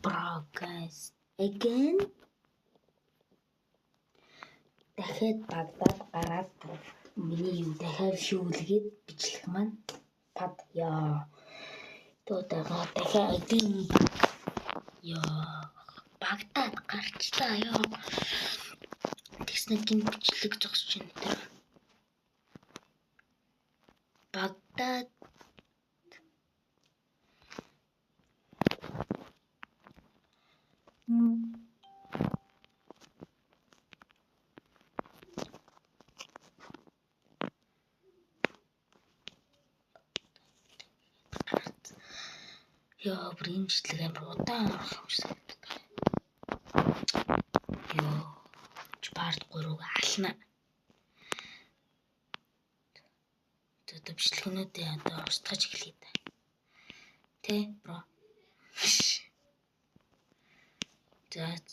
Bro guys, again дахиад Багдад гараад миний юу дахиад шүүлгээд бичлэх маань пад яа. Тотагаа дахиад again яа Багдад гарчлаа яа. Тэснэ гин бичлэг зогсож байна тэр. Багдад яа бринжлэг амар удаан орох юм шиг санагдав. Яа парт 3-ыг ална. Тэгээд бичлэгнүүдээ одоо устгаж эхлэе да. Тэ бро. Тэгээд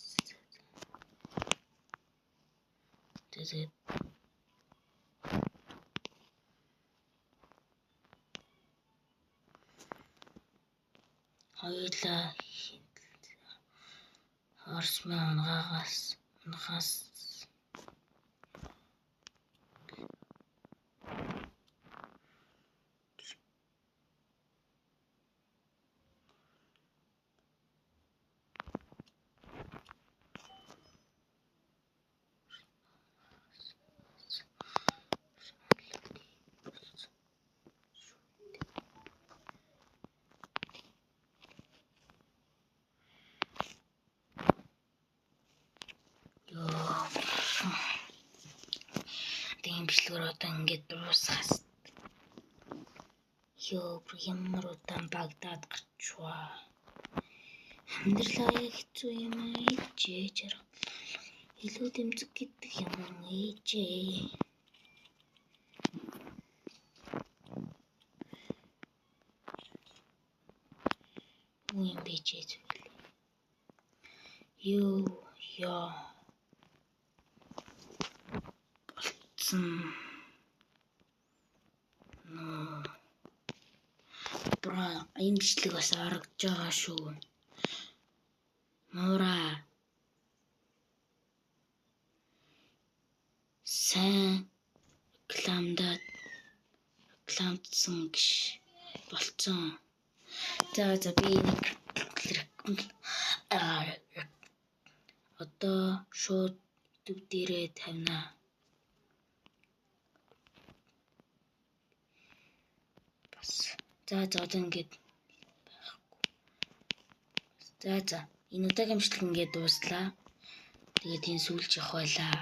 хоёулаа Хорсмын унгаас тийм бичлэгөр одоо ингээд дуусгаас. Ёо ямар удаан Багдад гарчваа. Амьдралаа хэцүү юм ээжээ чарга. Илүү тэмцэг гэдэг юм ээжээ. Юм бийжээ зүйл. Ёо яа. Бра ийм бичлэг бас харагдаж байгаа шүү. Муура. Сайн рекламдсан гэж болцсон. За би одоо шууд YouTube дээрээ тавина. За одоо ингээд байхгүй. За энэ удаагийн бичлэг ингээд дууслаа. Тэгээд энэ сүүлж явах байлаа.